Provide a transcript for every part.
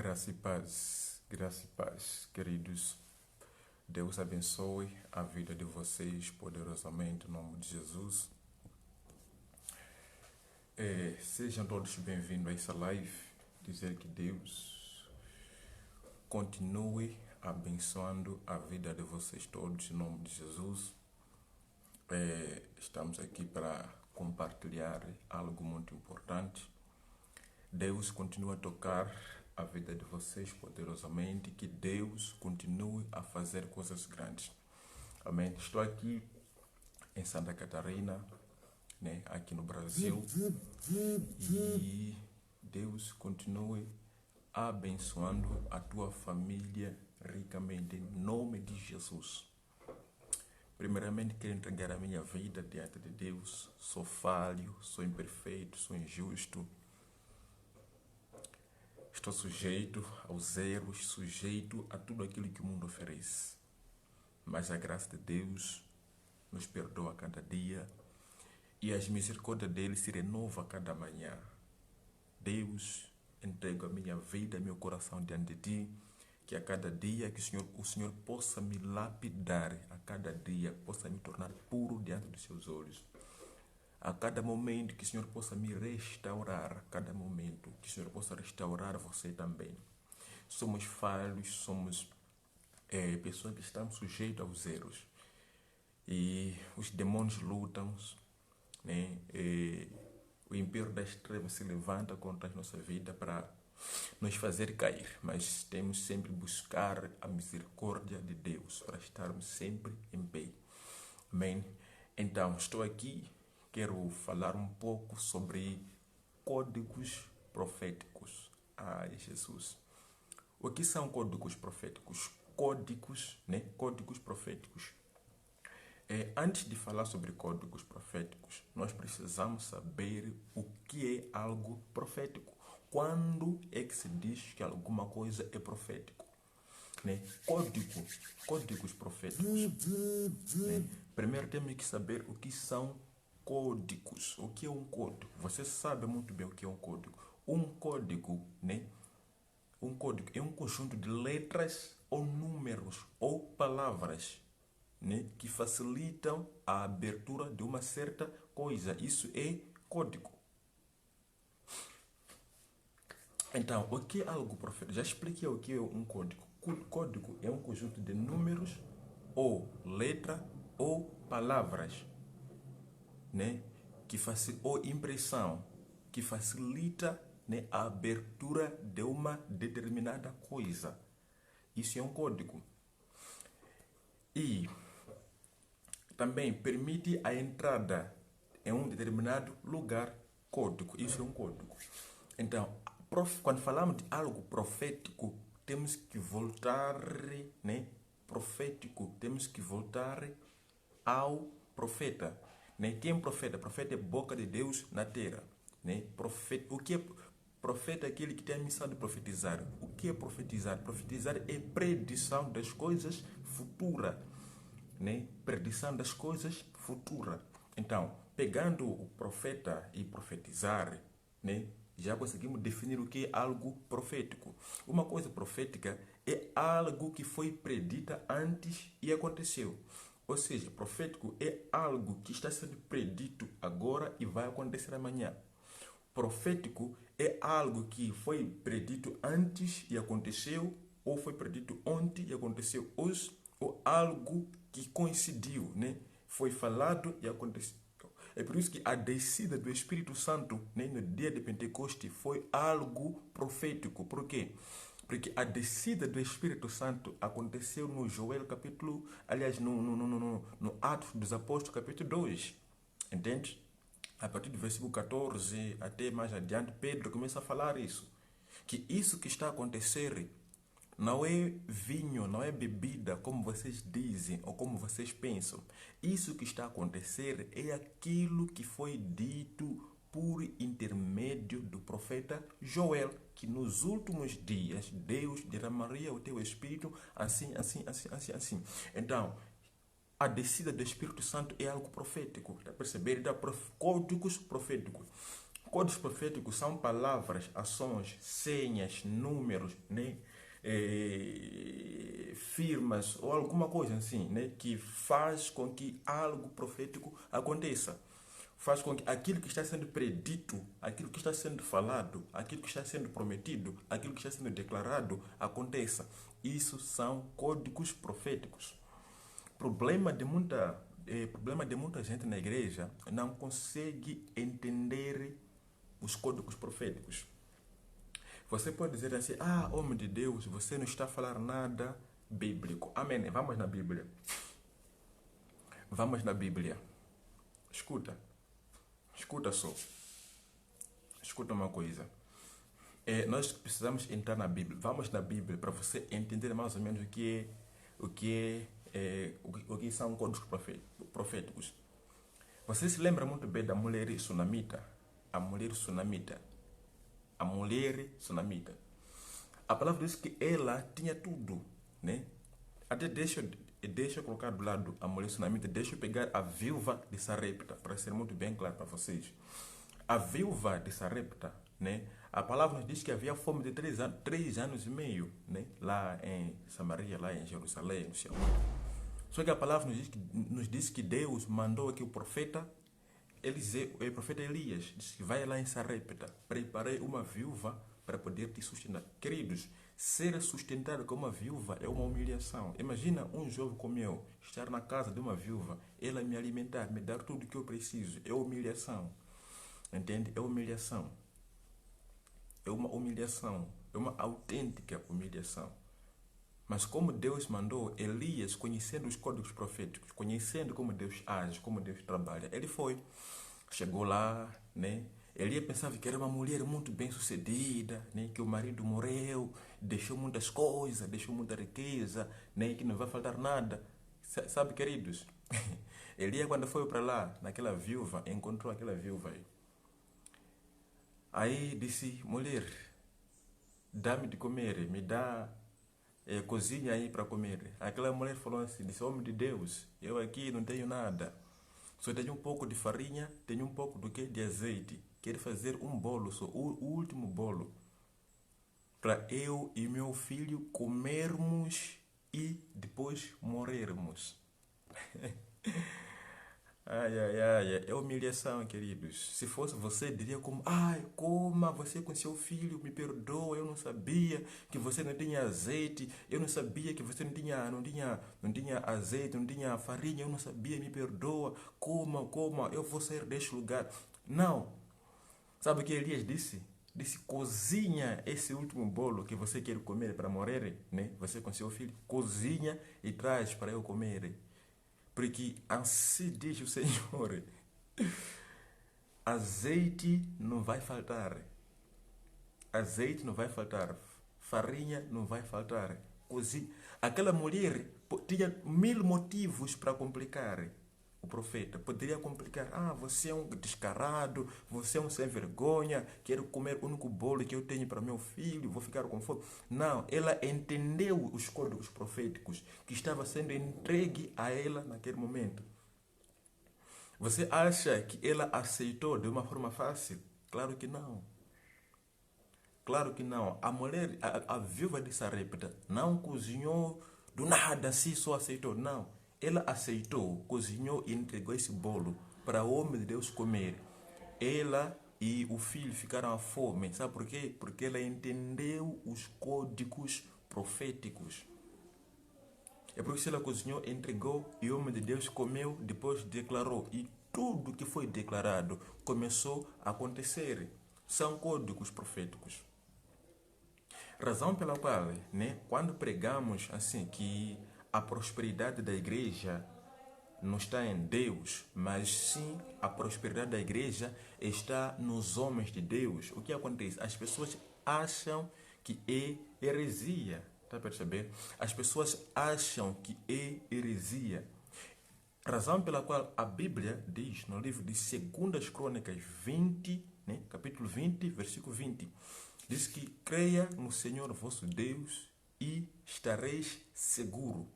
Graça e paz, queridos. Deus abençoe a vida de vocês poderosamente, em nome de Jesus. Sejam todos bem-vindos a essa live. Dizer que Deus continue abençoando a vida de vocês todos, em nome de Jesus. Estamos aqui para compartilhar algo muito importante. Deus continua a tocar a vida de vocês poderosamente, que Deus continue a fazer coisas grandes. Amém. Estou aqui em Santa Catarina, né, aqui no Brasil, e Deus continue abençoando a tua família ricamente, em nome de Jesus. Primeiramente, quero entregar a minha vida diante de Deus. Sou falho, sou imperfeito, sou injusto. Estou sujeito aos erros, sujeito a tudo aquilo que o mundo oferece. Mas a graça de Deus nos perdoa a cada dia e as misericórdias dele se renovam a cada manhã. Deus, entrego a minha vida, meu coração diante de ti, que a cada dia que o Senhor possa me lapidar, a cada dia possa me tornar puro diante dos seus olhos. A cada momento que o Senhor possa me restaurar, a cada momento que o Senhor possa restaurar você também. Somos falhos, somos pessoas que estão sujeitas aos erros. E os demônios lutam, né? O império das trevas se levanta contra a nossa vida para nos fazer cair. Mas temos sempre buscar a misericórdia de Deus para estarmos sempre em pé. Amém? Então, estou aqui. Quero falar um pouco sobre códigos proféticos. Ai, Jesus. O que são códigos proféticos? Códigos proféticos. Antes de falar sobre códigos proféticos, nós precisamos saber o que é algo profético. Quando é que se diz que alguma coisa é profético? Códigos proféticos. Primeiro temos que saber o que são códigos. O que é um código? Você sabe muito bem o que é um código. Um código é um conjunto de letras ou números ou palavras, que facilitam a abertura de uma certa coisa. Isso é código. Então, o que é algo profético? Já expliquei o que é um código. Código é um conjunto de números ou letra ou palavras, ou impressão, que facilita, a abertura de uma determinada coisa. Isso é um código. E também permite a entrada em um determinado lugar. Código. Isso é um código. Então, quando falamos de algo profético, temos que voltar, profético, temos que voltar ao profeta. Quem é profeta? Profeta é boca de Deus na terra. Profeta, o que é profeta? É aquele que tem a missão de profetizar. O que é profetizar? Profetizar é predição das coisas futuras. Predição das coisas futuras. Então, pegando o profeta e profetizar, já conseguimos definir o que é algo profético. Uma coisa profética é algo que foi predita antes e aconteceu. Ou seja, profético é algo que está sendo predito agora e vai acontecer amanhã. Profético é algo que foi predito antes e aconteceu, ou foi predito ontem e aconteceu hoje, ou algo que coincidiu, foi falado e aconteceu. É por isso que a descida do Espírito Santo, no dia de Pentecostes, foi algo profético. Por quê? Porque a descida do Espírito Santo aconteceu no Joel capítulo, aliás, no Atos dos Apóstolos capítulo 2. Entende? A partir do versículo 14 até mais adiante, Pedro começa a falar isso. Que isso que está a acontecer não é vinho, não é bebida, como vocês dizem ou como vocês pensam. Isso que está a acontecer é aquilo que foi dito por intermédio do profeta Joel, que nos últimos dias Deus derramaria o teu Espírito assim. Então, a descida do Espírito Santo é algo profético. Está a perceber? Códigos proféticos. Códigos proféticos são palavras, ações, senhas, números, né? Firmas ou alguma coisa assim, né? Que faz com que algo profético aconteça. Faz com que aquilo que está sendo predito, aquilo que está sendo falado, aquilo que está sendo prometido, aquilo que está sendo declarado aconteça. Isso são códigos proféticos. Problema de muita gente na igreja não consegue entender os códigos proféticos. Você pode dizer assim, homem de Deus, você não está a falar nada bíblico. Amém. Vamos na Bíblia. Vamos na Bíblia. Escuta só. Escuta uma coisa. Nós precisamos entrar na Bíblia. Vamos na Bíblia para você entender mais ou menos o que são códigos proféticos. Você se lembra muito bem da mulher sunamita? A mulher sunamita. A palavra diz que ela tinha tudo, né? Até deixa eu colocar do lado a mulher sunamita, deixa eu pegar a viúva de Sarepta, para ser muito bem claro para vocês. A viúva de Sarepta, né? A palavra nos diz que havia fome de 3 anos e meio, né? Lá em Samaria, lá em Jerusalém, no céu. Só que a palavra nos diz que Deus mandou que o profeta Elias disse que vai lá em Sarepta, preparei uma viúva para poder te sustentar. Queridos, ser sustentado como uma viúva é uma humilhação. Imagina um jovem como eu, estar na casa de uma viúva, ela me alimentar, me dar tudo o que eu preciso. É humilhação. Entende? É humilhação. É uma humilhação. É uma autêntica humilhação. Mas como Deus mandou Elias, conhecendo os códigos proféticos, conhecendo como Deus age, como Deus trabalha, ele foi. Chegou lá, né? Elias pensava que era uma mulher muito bem sucedida, né? Que o marido morreu, deixou muitas coisas, deixou muita riqueza, né? Que não vai faltar nada. Sabe, queridos? Elias, quando foi para lá, naquela viúva, encontrou aquela viúva aí. Aí disse, mulher, dá-me de comer, me dá cozinha aí para comer. Aquela mulher falou assim, disse, homem de Deus, eu aqui não tenho nada. Só tenho um pouco de farinha, tenho um pouco do que? De azeite. Quero fazer um bolo só, o último bolo. Para eu e meu filho comermos e depois morrermos. É humilhação, queridos. Se fosse você, diria como, coma, você com seu filho, me perdoa, eu não sabia que você não tinha azeite, eu não sabia que você não tinha azeite, não tinha farinha, eu não sabia, me perdoa, coma, eu vou sair deste lugar. Não. Sabe o que Elias disse? Disse, cozinha esse último bolo que você quer comer para morrer, né? Você com seu filho, cozinha e traz para eu comer. Porque assim diz o Senhor, azeite não vai faltar, farinha não vai faltar. Aquela mulher tinha 1000 motivos para complicar o profeta. Poderia complicar, você é um descarado, você é um sem vergonha, quero comer o único bolo que eu tenho para meu filho, vou ficar com fome. Não, ela entendeu os códigos proféticos que estava sendo entregue a ela naquele momento. Você acha que ela aceitou de uma forma fácil? Claro que não. Claro que não. A mulher, a viúva de Sarepta, não cozinhou do nada assim, só aceitou. Não. Ela aceitou, cozinhou e entregou esse bolo para o homem de Deus comer. Ela e o filho ficaram à fome. Sabe por quê? Porque ela entendeu os códigos proféticos. É por isso ela cozinhou, entregou e o homem de Deus comeu, depois declarou. E tudo que foi declarado começou a acontecer. São códigos proféticos. Razão pela qual, né, quando pregamos assim que a prosperidade da igreja não está em Deus, mas sim a prosperidade da igreja está nos homens de Deus. O que acontece? As pessoas acham que é heresia. Está a perceber? As pessoas acham que é heresia. Razão pela qual a Bíblia diz no livro de 2 Crônicas 20, né, capítulo 20, versículo 20, diz que creia no Senhor vosso Deus e estareis seguro.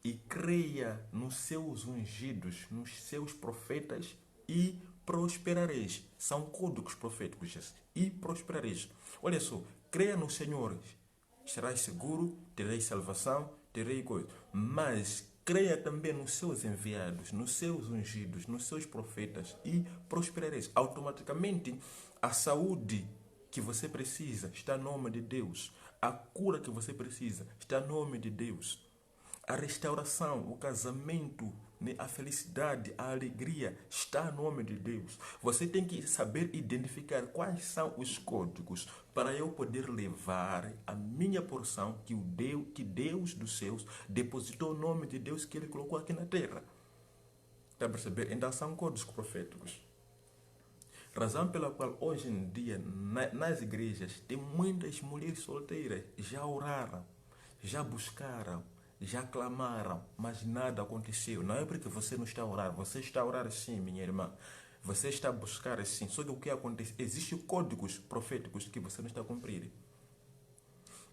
E creia nos seus ungidos, nos seus profetas e prosperareis. São códigos proféticos esses. E prosperareis. Olha só, creia no Senhor, estarás seguro, tereis salvação, terei coisa. Mas creia também nos seus enviados, nos seus ungidos, nos seus profetas e prosperareis. Automaticamente, a saúde que você precisa está no nome de Deus. A cura que você precisa está no nome de Deus. A restauração, o casamento, né, a felicidade, a alegria está no nome de Deus. Você tem que saber identificar quais são os códigos para eu poder levar a minha porção que Deus dos céus depositou o nome de Deus que Ele colocou aqui na terra. Está a perceber? Então são códigos proféticos. Razão pela qual hoje em dia nas igrejas tem muitas mulheres solteiras já oraram, já buscaram, já clamaram, mas nada aconteceu. Não é porque você não está a orar, você está a orar sim, minha irmã. Você está a buscar sim. Só que o que acontece? Existem códigos proféticos que você não está a cumprir.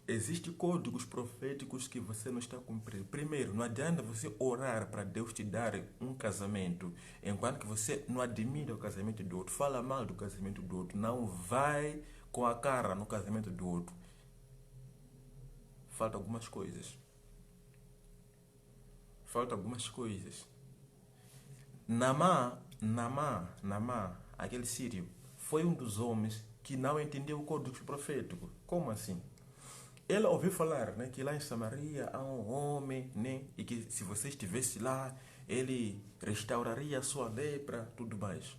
Existem códigos proféticos que você não está a cumprir. Primeiro, não adianta você orar para Deus te dar um casamento, enquanto que você não admira o casamento do outro, fala mal do casamento do outro, não vai com a cara no casamento do outro. Falta algumas coisas. Namá, aquele sírio, foi um dos homens que não entendeu o código profético. Como assim? Ele ouviu falar, né, que lá em Samaria há um homem, né, e que se você estivesse lá, ele restauraria a sua lepra, tudo mais.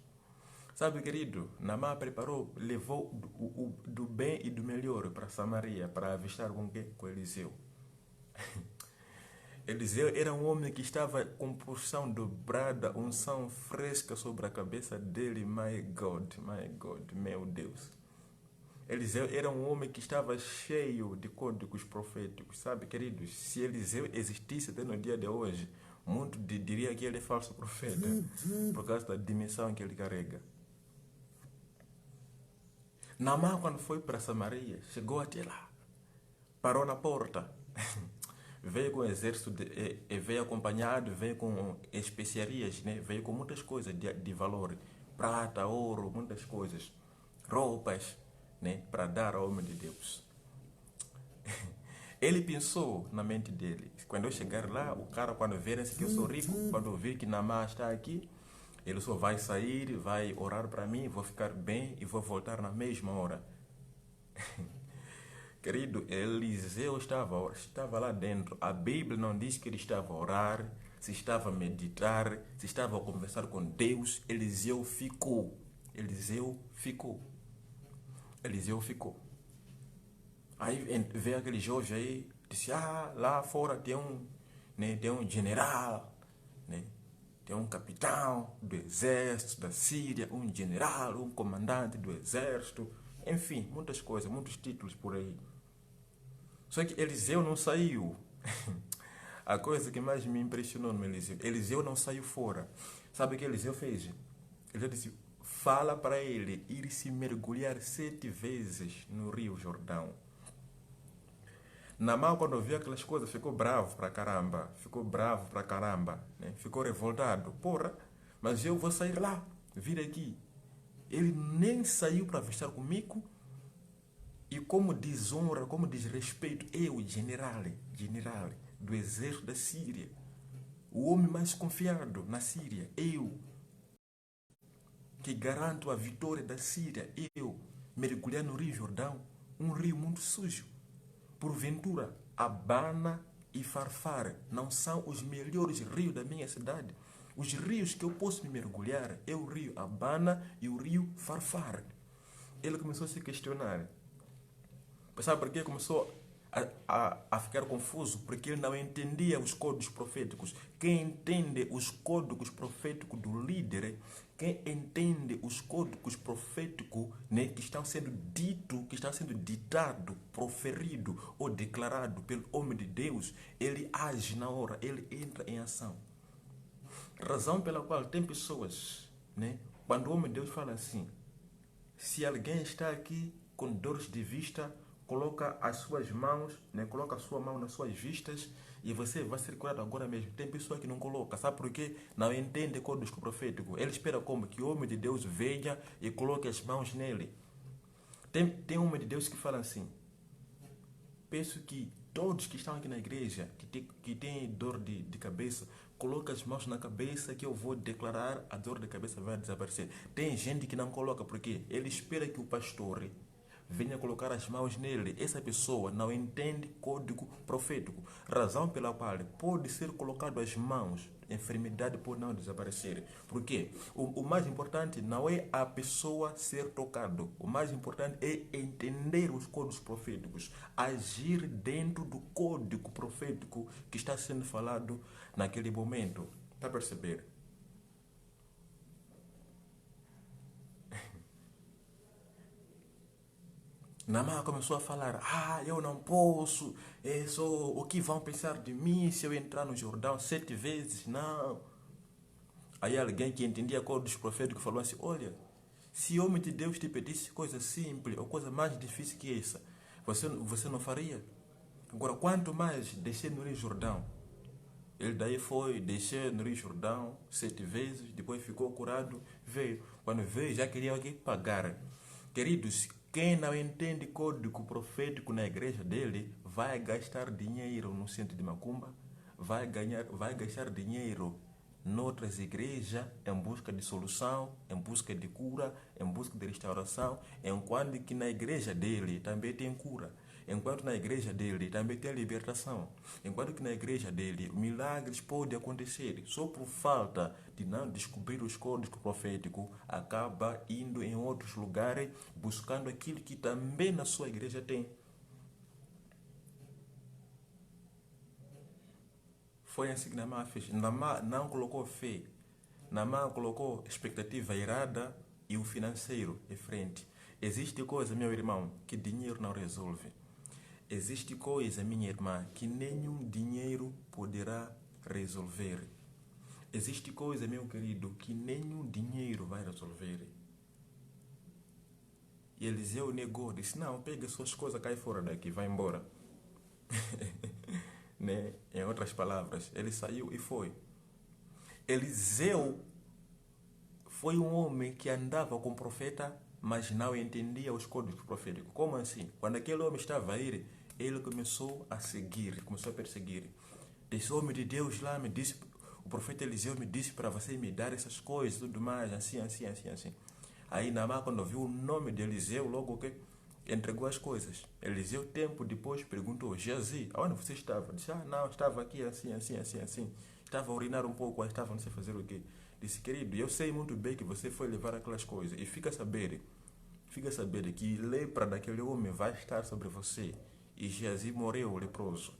Sabe, querido, Namá preparou, levou do bem e do melhor para Samaria, para avistar com quê? Com Eliseu. Eliseu era um homem que estava com porção dobrada, unção fresca sobre a cabeça dele. My God, meu Deus. Eliseu era um homem que estava cheio de códigos proféticos, sabe, queridos? Se Eliseu existisse até no dia de hoje, muito diria que ele é falso profeta, por causa da dimensão que ele carrega. Naamã, quando foi para Samaria, chegou até lá, parou na porta, veio com exército, veio acompanhado, veio com especiarias, né? Veio com muitas coisas de valor, prata, ouro, muitas coisas, roupas, né, para dar ao homem de Deus. Ele pensou na mente dele, quando eu chegar lá, o cara, quando ver que eu sou rico, quando vir que Naamã está aqui, ele só vai sair, vai orar para mim, vou ficar bem e vou voltar na mesma hora. Querido, Eliseu estava lá dentro. A Bíblia não diz que ele estava a orar, se estava a meditar, se estava a conversar com Deus. Eliseu ficou. Aí veio aquele jovem aí, disse, lá fora tem um general, né? Tem um capitão do exército da Síria, um general, um comandante do exército, enfim, muitas coisas, muitos títulos por aí. Só que Eliseu não saiu. A coisa que mais me impressionou no Eliseu não saiu fora. Sabe o que Eliseu fez? Ele disse, fala para ele ir se mergulhar 7 vezes no Rio Jordão. Naamã, quando viu aquelas coisas, ficou bravo pra caramba. Né? Ficou revoltado. Porra, mas eu vou sair lá, vir aqui. Ele nem saiu para avistar comigo. E como desonra, como desrespeito, eu, general do exército da Síria, o homem mais confiado na Síria, eu, que garanto a vitória da Síria, eu, mergulhar no Rio Jordão, um rio muito sujo. Porventura, Abana e Farfar não são os melhores rios da minha cidade? Os rios que eu posso me mergulhar é o rio Abana e o rio Farfar. Ele começou a se questionar. Sabe por que começou a ficar confuso? Porque ele não entendia os códigos proféticos. Quem entende os códigos proféticos do líder, quem entende os códigos proféticos, né, que estão sendo dito, que estão sendo ditado, proferido ou declarado pelo homem de Deus, ele age na hora, ele entra em ação. Razão pela qual tem pessoas, né, quando o homem de Deus fala assim, se alguém está aqui com dores de vista, coloca as suas mãos, né? Coloca a sua mão nas suas vistas e você vai ser curado agora mesmo. Tem pessoa que não coloca, sabe por quê? Não entende código profético. Ele espera como que o homem de Deus venha e coloque as mãos nele. Tem um homem de Deus que fala assim: peço que todos que estão aqui na igreja, que têm dor de cabeça, coloque as mãos na cabeça que eu vou declarar, a dor de cabeça vai desaparecer. Tem gente que não coloca porque ele espera que o pastor venha colocar as mãos nele. Essa pessoa não entende código profético. Razão pela qual pode ser colocado as mãos, a enfermidade pode não desaparecer. Por quê? O mais importante não é a pessoa ser tocado. O mais importante é entender os códigos proféticos. Agir dentro do código profético que está sendo falado naquele momento. Está a perceber? Namá começou a falar: eu não posso, o que vão pensar de mim se eu entrar no Jordão 7 vezes? Não. Aí alguém que entendia códigos proféticos falou assim: olha, se o homem de Deus te pedisse coisa simples ou coisa mais difícil que essa, você não faria? Agora, quanto mais descer no Rio Jordão? Ele daí foi descer no Rio Jordão 7 vezes, depois ficou curado, veio. Quando veio, já queria alguém pagar. Queridos, quem não entende código profético na igreja dele vai gastar dinheiro no centro de macumba, vai gastar dinheiro noutras igrejas em busca de solução, em busca de cura, em busca de restauração, enquanto que na igreja dele também tem cura. Enquanto na igreja dele também tem libertação. Enquanto que na igreja dele milagres podem acontecer. Só por falta de não descobrir os códigos proféticos, acaba indo em outros lugares buscando aquilo que também na sua igreja tem. Foi assim que Namã fez. Namã não colocou fé. Namã colocou expectativa irada e o financeiro em frente. Existe coisa, meu irmão, que dinheiro não resolve. Existe coisa, minha irmã, que nenhum dinheiro poderá resolver. Existe coisa, meu querido, que nenhum dinheiro vai resolver. E Eliseu negou, disse: não, pega suas coisas, cai fora daqui, vai embora. Né? Em outras palavras, ele saiu e foi. Eliseu foi um homem que andava com o profeta, mas não entendia os códigos proféticos. Como assim? Quando aquele homem estava a ir, ele começou a seguir, começou a perseguir. Esse homem de Deus lá me disse, o profeta Eliseu me disse para você me dar essas coisas, tudo mais, assim. Aí Naamã, quando viu o nome de Eliseu, logo que entregou as coisas. Eliseu, tempo depois, perguntou: Geazi, aonde você estava? Disse: não, estava aqui, assim. Estava a urinar um pouco, estava não sei fazer o quê. Disse: querido, eu sei muito bem que você foi levar aquelas coisas. E fica a saber que lepra daquele homem vai estar sobre você. E Geazi morreu leproso.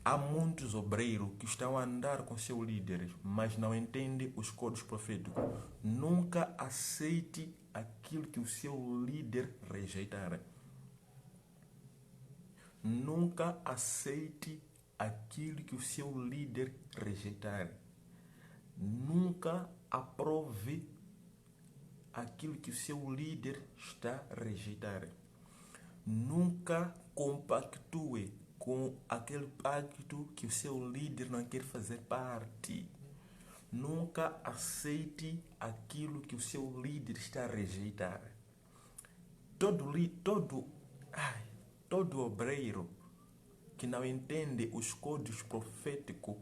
Há muitos obreiros que estão a andar com seus líderes, mas não entendem os códigos proféticos. Nunca aceite aquilo que o seu líder rejeitar. Nunca aceite aquilo que o seu líder rejeitar. Nunca aprove aquilo que o seu líder está a rejeitar. Nunca compactue com aquele pacto que o seu líder não quer fazer parte. Nunca aceite aquilo que o seu líder está a rejeitar. Todo obreiro que não entende os códigos proféticos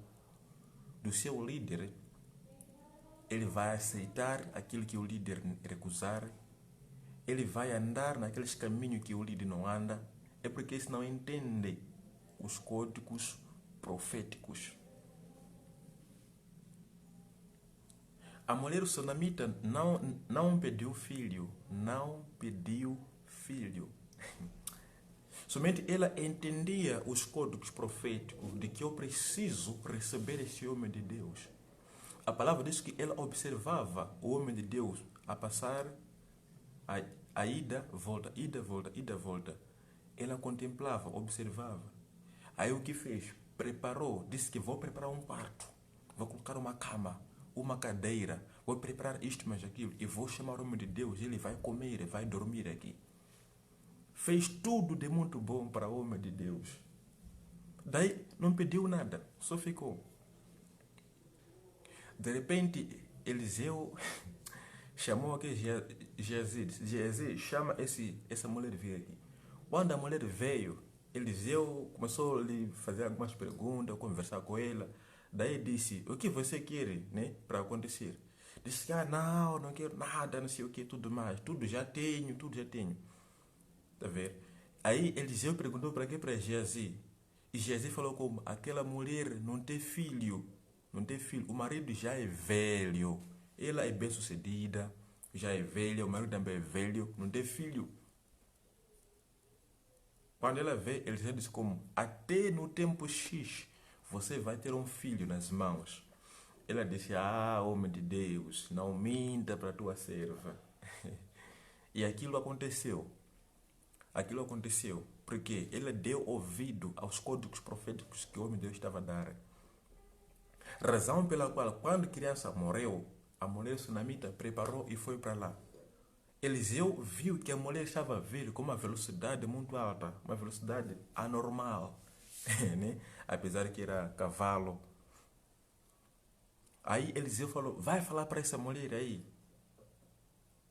do seu líder, ele vai aceitar aquilo que o líder recusar, ele vai andar naqueles caminhos que o líder não anda, é porque ele não entende os códigos proféticos. A mulher sunamita não pediu filho. Somente ela entendia os códigos proféticos de que eu preciso receber esse homem de Deus. A palavra diz que ela observava o homem de Deus a passar, a ida, volta. Ela contemplava, observava. Aí o que fez? Preparou, disse que vou preparar um quarto, vou colocar uma cama, uma cadeira, vou preparar isto, mais aquilo, e vou chamar o homem de Deus, ele vai comer, vai dormir aqui. Fez tudo de muito bom para o homem de Deus. Daí não pediu nada, só ficou. De repente, Eliseu chamou aqui Geazi. Geazi, chama essa mulher vir aqui. Quando a mulher veio, Eliseu começou a lhe fazer algumas perguntas, conversar com ela. Daí disse, o que você quer, né, para acontecer? Disse que, não quero nada, não sei o que, tudo mais. Tudo já tenho. Tá vendo? Aí Eliseu perguntou para quê? Para Geazi. E Geazi falou como, aquela mulher não tem filho. Não tem filho. O marido já é velho. Ela é bem sucedida. Já é velha. O marido também é velho. Não tem filho. Quando ela vê, Eliseu disse como, até no tempo X, você vai ter um filho nas mãos. Ela disse, homem de Deus, não minta para tua serva. E aquilo aconteceu. Porque ela deu ouvido aos códigos proféticos que o homem de Deus estava a dar. Razão pela qual, quando a criança morreu, a mulher sunamita preparou e foi para lá. Eliseu viu que a mulher estava a vir com uma velocidade muito alta, uma velocidade anormal, né? Apesar que era cavalo. Aí Eliseu falou, vai falar para essa mulher aí,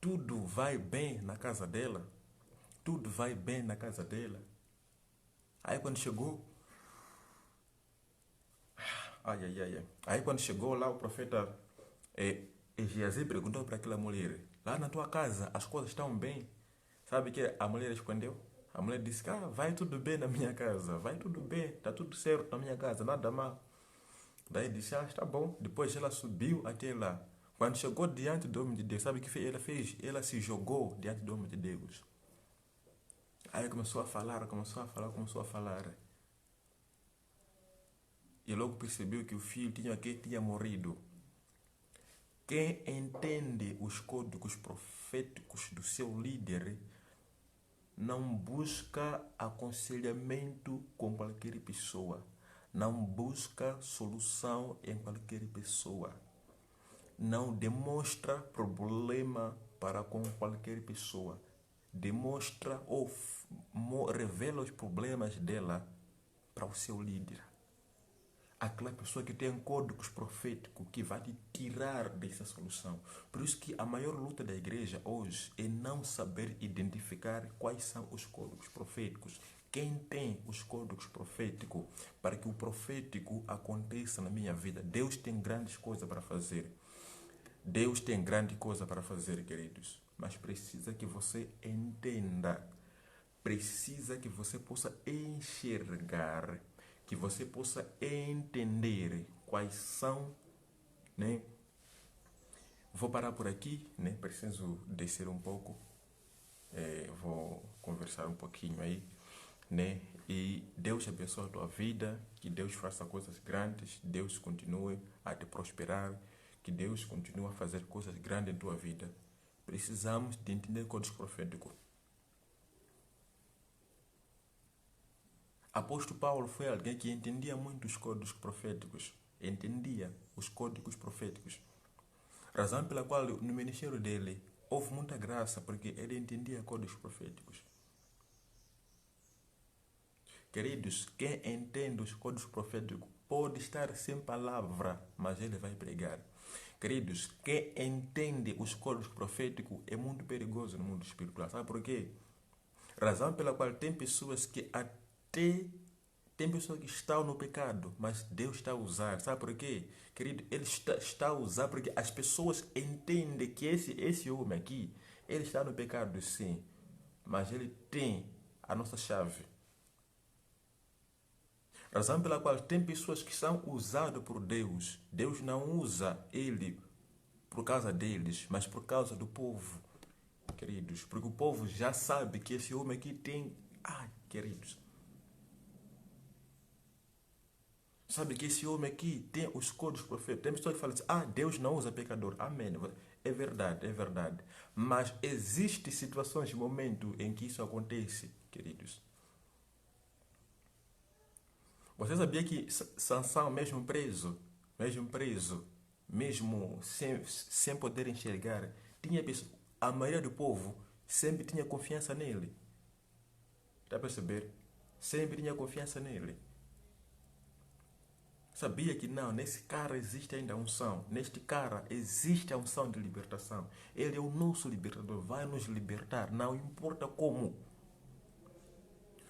tudo vai bem na casa dela. Tudo vai bem na casa dela. Aí quando chegou, Aí quando chegou lá, o profeta Geazi perguntou para aquela mulher, lá na tua casa as coisas estão bem? Sabe que a mulher respondeu? A mulher disse, vai tudo bem na minha casa, vai tudo bem, está tudo certo na minha casa, nada mal. Daí disse, está bom. Depois ela subiu até lá. Quando chegou diante do homem de Deus, sabe o que ela fez? Ela se jogou diante do homem de Deus. Aí começou a falar. E logo percebeu que o filho tinha morrido. Quem entende os códigos proféticos do seu líder não busca aconselhamento com qualquer pessoa. Não busca solução em qualquer pessoa. Não demonstra problema para com qualquer pessoa. Demonstra ou revela os problemas dela para o seu líder. Aquela pessoa que tem códigos proféticos que vai te tirar dessa solução. Por isso que a maior luta da igreja hoje é não saber identificar quais são os códigos proféticos. Quem tem os códigos proféticos para que o profético aconteça na minha vida? Deus tem grandes coisas para fazer. Deus tem grande coisa para fazer, queridos. Mas precisa que você entenda. Precisa que você possa enxergar, que você possa entender quais são, né? Vou parar por aqui, né? Preciso descer um pouco. Vou conversar um pouquinho aí, né? E Deus abençoe a tua vida, que Deus faça coisas grandes, Deus continue a te prosperar, que Deus continue a fazer coisas grandes em tua vida. Precisamos de entender códigos proféticos. Apóstolo Paulo foi alguém que entendia muito os códigos proféticos. Entendia os códigos proféticos. Razão pela qual no ministério dele houve muita graça, porque ele entendia códigos proféticos. Queridos, quem entende os códigos proféticos pode estar sem palavra, mas ele vai pregar. Queridos, quem entende os códigos proféticos é muito perigoso no mundo espiritual. Sabe por quê? Razão pela qual tem pessoas que tem pessoas que estão no pecado, mas Deus está a usar. Sabe por quê? Querido, Ele está a usar porque as pessoas entendem que esse homem aqui, ele está no pecado sim, mas ele tem a nossa chave. Razão pela qual tem pessoas que são usadas por Deus. Deus não usa ele por causa deles, mas por causa do povo. Queridos, porque o povo já sabe que esse homem aqui tem... queridos, sabe que esse homem aqui tem os códigos proféticos. Tem pessoas que falam assim, Deus não usa pecador. Amém. É verdade. Mas existem situações, momentos em que isso acontece, queridos. Você sabia que Sansão, mesmo preso, mesmo sem poder enxergar, a maioria do povo sempre tinha confiança nele. Está a perceber? Sempre tinha confiança nele. Sabia que não, nesse cara existe ainda a unção. Neste cara existe a unção de libertação. Ele é o nosso libertador, vai nos libertar, não importa como.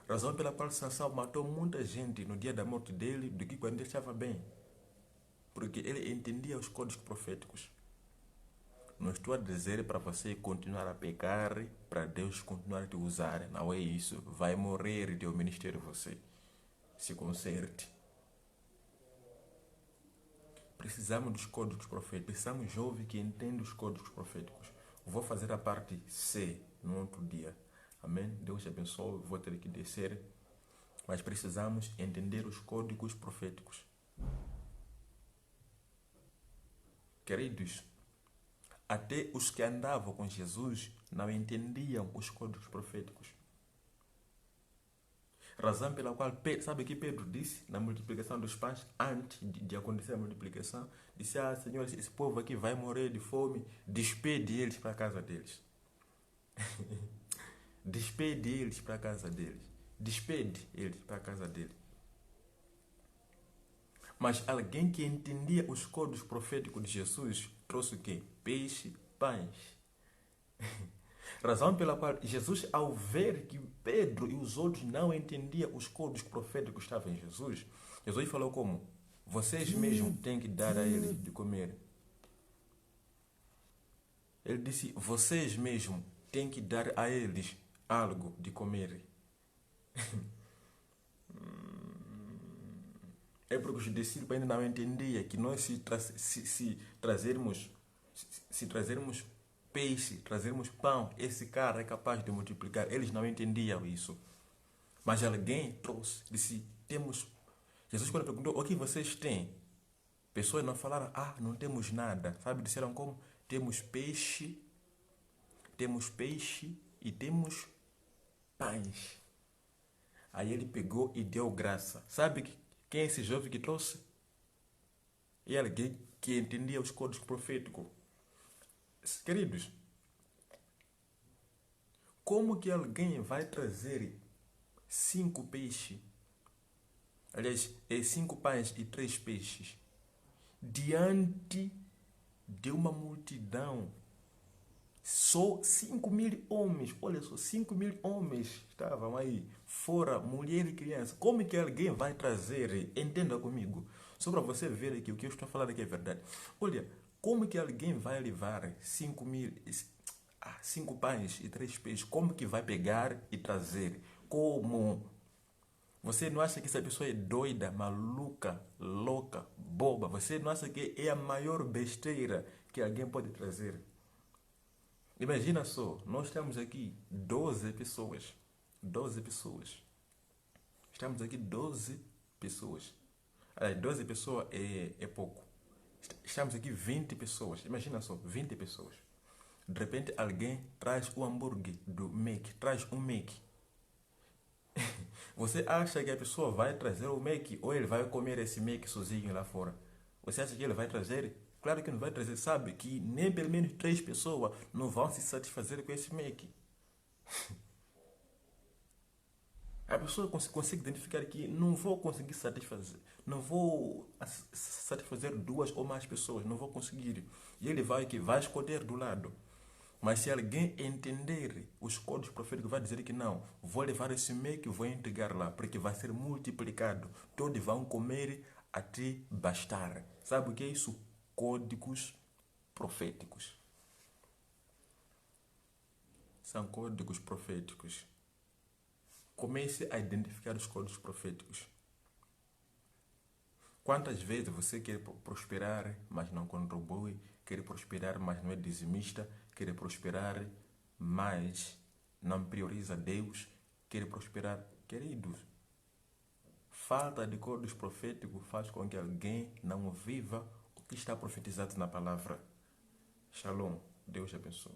Razão pela qual Sansão matou muita gente no dia da morte dele do que quando ele estava bem. Porque ele entendia os códigos proféticos. Não estou a dizer para você continuar a pecar, para Deus continuar a te usar. Não é isso. Vai morrer e teu ministério você. Se conserte. Precisamos dos códigos proféticos. Precisamos de jovem que entende os códigos proféticos. Vou fazer a parte C no outro dia. Amém? Deus te abençoe. Vou ter que descer. Mas precisamos entender os códigos proféticos. Queridos, até os que andavam com Jesus não entendiam os códigos proféticos. Razão pela qual, sabe o que Pedro disse na multiplicação dos pães, antes de acontecer a multiplicação? Disse, Senhor, esse povo aqui vai morrer de fome, despede eles para a casa deles. Despede eles para a casa deles. Despede eles para a casa deles. Mas alguém que entendia os códigos proféticos de Jesus trouxe o quê? Peixe, pães. Razão pela qual Jesus, ao ver que Pedro e os outros não entendiam os códigos proféticos que estavam em Jesus, Jesus falou como? Vocês mesmos têm que dar a eles de comer. Ele disse, vocês mesmos têm que dar a eles algo de comer. É porque os discípulos ainda não entendiam que nós se trazermos peixe, trazermos pão, esse cara é capaz de multiplicar. Eles não entendiam isso. Mas alguém trouxe, disse, temos... Jesus quando perguntou, o que vocês têm? Pessoas não falaram, não temos nada. Sabe, disseram como? Temos peixe e temos pães. Aí ele pegou e deu graça. Sabe quem é esse jovem que trouxe? E alguém que entendia os códigos proféticos. Queridos, como que alguém vai trazer 5 peixes, aliás, 5 pães e 3 peixes, diante de uma multidão? Só 5.000 homens, olha só, 5.000 homens estavam aí, fora mulher e criança. Como que alguém vai trazer? Entenda comigo, só para você ver que o que eu estou falando aqui é verdade. Olha, como que alguém vai levar 5 pães e 3 peixes? Como que vai pegar e trazer? Como? Você não acha que essa pessoa é doida, maluca, louca, boba? Você não acha que é a maior besteira que alguém pode trazer? Imagina só, nós estamos aqui 12 pessoas. 12 pessoas. Estamos aqui 12 pessoas. 12 pessoas é pouco. Estamos aqui 20 pessoas. Imagina só, 20 pessoas. De repente alguém traz o hambúrguer do Mac. Traz um Mac. Você acha que a pessoa vai trazer o Mac ou ele vai comer esse Mac sozinho lá fora? Você acha que ele vai trazer? Claro que não vai trazer. Sabe que nem pelo menos 3 pessoas não vão se satisfazer com esse Mac. A pessoa consegue identificar que não vou conseguir satisfazer. Não vou satisfazer 2 ou mais pessoas. Não vou conseguir. E ele vai escolher do lado. Mas se alguém entender os códigos proféticos, vai dizer que não, vou levar esse Mac e vou entregar lá, porque vai ser multiplicado. Todos vão comer até bastar. Sabe o que é isso? Códigos proféticos. São códigos proféticos. Comece a identificar os códigos proféticos. Quantas vezes você quer prosperar, mas não contribui? Quer prosperar, mas não é dizimista? Quer prosperar, mas não prioriza Deus? Quer prosperar? Queridos, falta de códigos proféticos faz com que alguém não viva o que está profetizado na palavra. Shalom. Deus abençoe.